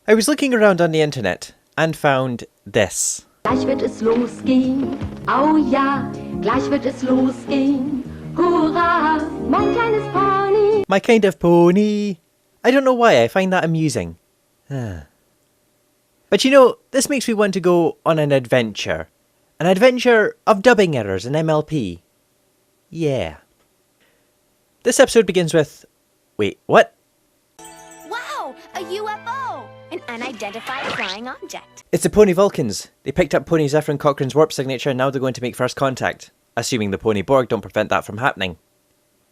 I was looking around on the internet and found this. Gleich wird es losgehen, au ja, gleich wird es losgehen, hurra, mein kleines Pony. My kind of pony. I don't know why, I find that amusing. But you know, this makes me want to go on an adventure. An adventure of dubbing errors in MLP. Yeah. This episode begins with... Wait, what? Wow, a UFO! An unidentified flying object. It's the Pony Vulcans. They picked up Pony Zephyr Cochrane's warp signature and now they're going to make first contact. Assuming the Pony Borg don't prevent that from happening.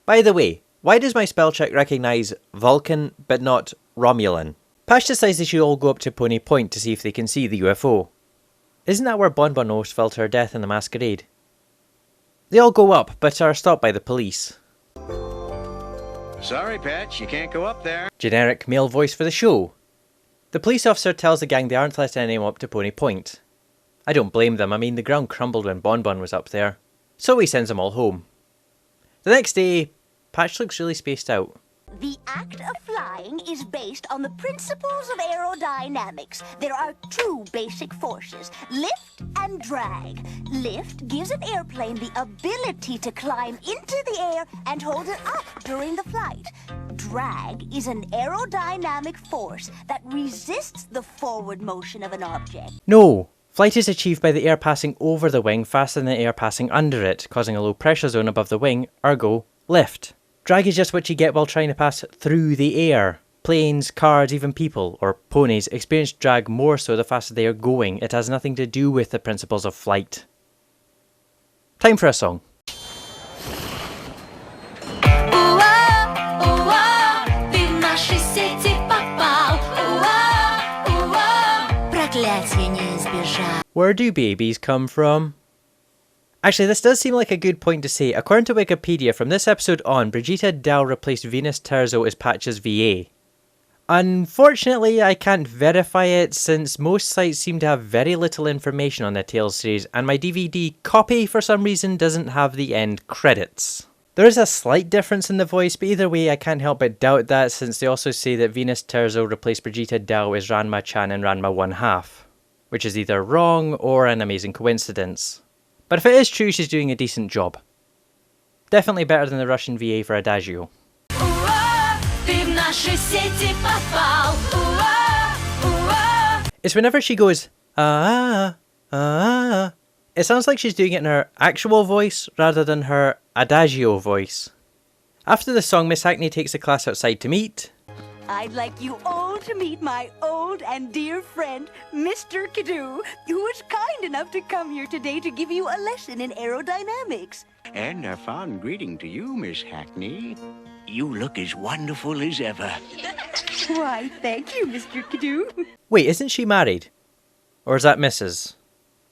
By the way, why does my spell check recognise Vulcan but not Romulan? Patch decides they should all go up to Pony Point to see if they can see the UFO. Isn't that where Bonbon almost fell to her death in the masquerade? They all go up, but are stopped by the police. Sorry, Patch, you can't go up there. Generic male voice for the show. The police officer tells the gang they aren't letting anyone up to Pony Point. I don't blame them, I mean the ground crumbled when Bonbon was up there. So he sends them all home. The next day, Patch looks really spaced out. The act of flying is based on the principles of aerodynamics. There are two basic forces, lift and drag. Lift gives an airplane the ability to climb into the air and hold it up during the flight. Drag is an aerodynamic force that resists the forward motion of an object. No! Flight is achieved by the air passing over the wing faster than the air passing under it, causing a low pressure zone above the wing, ergo, lift. Drag is just what you get while trying to pass through the air. Planes, cars, even people, or ponies, experience drag more so the faster they are going. It has nothing to do with the principles of flight. Time for a song. Where do babies come from? Actually, this does seem like a good point to say. According to Wikipedia, from this episode on, Brigitte Dow replaced Venus Terzo as Patch's VA. Unfortunately, I can't verify it since most sites seem to have very little information on the Tales series, and my DVD copy, for some reason, doesn't have the end credits. There is a slight difference in the voice, but either way, I can't help but doubt that since they also say that Venus Terzo replaced Brigitte Dow as Ranma Chan in Ranma 1/2, which is either wrong or an amazing coincidence. But if it is true, she's doing a decent job. Definitely better than the Russian VA for Adagio. It's whenever she goes, it sounds like she's doing it in her actual voice rather than her Adagio voice. After the song, Miss Hackney takes the class outside to meet. I'd like you all to meet my old and dear friend, Mr. Kidoo, who was kind enough to come here today to give you a lesson in aerodynamics. And a fond greeting to you, Miss Hackney. You look as wonderful as ever. Why, thank you, Mr. Kidoo. Wait, isn't she married? Or is that Mrs.?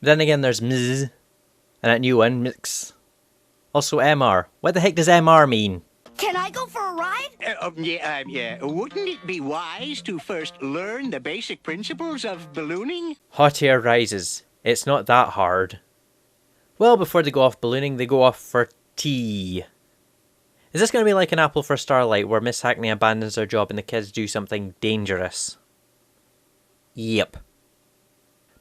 Then again, there's Ms. And that new one, Mix. Also MR. What the heck does MR mean? Can I go for a ride? Yeah. Wouldn't it be wise to first learn the basic principles of ballooning? Hot air rises. It's not that hard. Well, before they go off ballooning, they go off for tea. Is this going to be like an Apple for Starlight, where Miss Hackney abandons her job and the kids do something dangerous? Yep.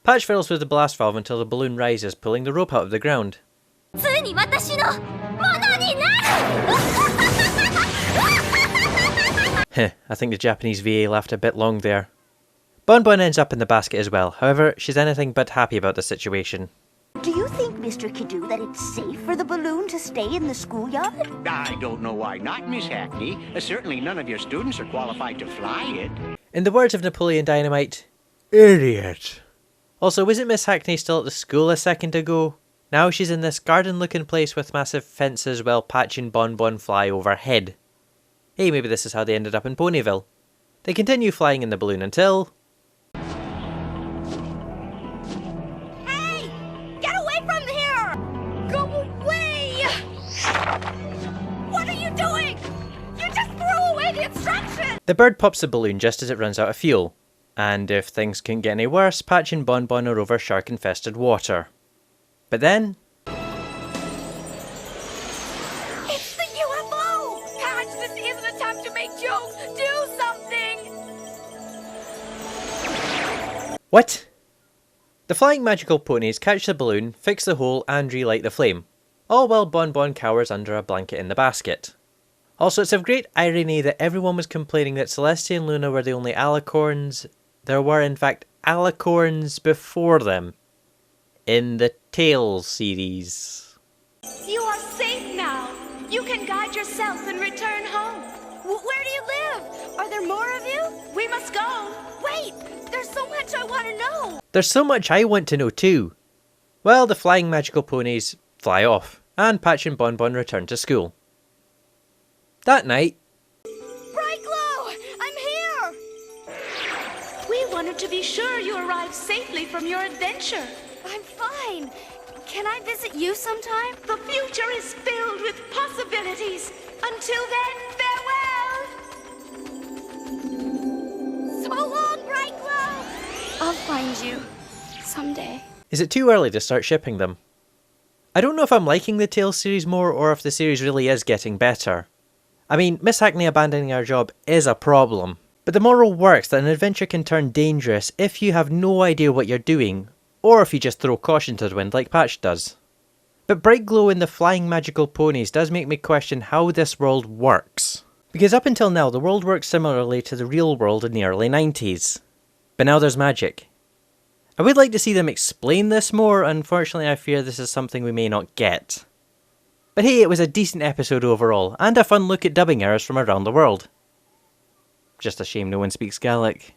Patch fiddles with the blast valve until the balloon rises, pulling the rope out of the ground. I think the Japanese VA laughed a bit long there. Bonbon ends up in the basket as well, however, she's anything but happy about the situation. Do you think, Mr. Kidoo, that it's safe for the balloon to stay in the schoolyard? I don't know why not, Miss Hackney. Certainly none of your students are qualified to fly it. In the words of Napoleon Dynamite, idiot. Also, wasn't Miss Hackney still at the school a second ago? Now she's in this garden-looking place with massive fences while Patch and Bonbon fly overhead. Hey, maybe this is how they ended up in Ponyville. They continue flying in the balloon until... Hey! Get away from here! Go away! What are you doing? You just threw away the instructions! The bird pops the balloon just as it runs out of fuel. And if things couldn't get any worse, Patch and Bonbon are over shark-infested water. But then... It's the UFO! Patch, this isn't a time to make jokes! Do something! What? The flying magical ponies catch the balloon, fix the hole, and relight the flame, all while Bon Bon cowers under a blanket in the basket. Also, it's of great irony that everyone was complaining that Celestia and Luna were the only alicorns. There were, in fact, alicorns before them. In the Tales series. You are safe now. You can guide yourself and return home. Where do you live? Are there more of you? We must go. Wait, there's so much I want to know. There's so much I want to know too. Well, the flying magical ponies fly off, and Patch and Bon Bon return to school. That night... Brightglow, I'm here! We wanted to be sure you arrived safely from your adventure. I'm fine. Can I visit you sometime? The future is filled with possibilities. Until then, farewell! So long, Brightglow! I'll find you someday. Is it too early to start shipping them? I don't know if I'm liking the Tales series more or if the series really is getting better. I mean, Miss Hackney abandoning her job is a problem, but the moral works that an adventure can turn dangerous if you have no idea what you're doing, or if you just throw caution to the wind like Patch does. But Brightglow and the flying magical ponies does make me question how this world works. Because up until now, the world worked similarly to the real world in the early 90s. But now there's magic. I would like to see them explain this more, unfortunately I fear this is something we may not get. But hey, it was a decent episode overall, and a fun look at dubbing errors from around the world. Just a shame no one speaks Gaelic.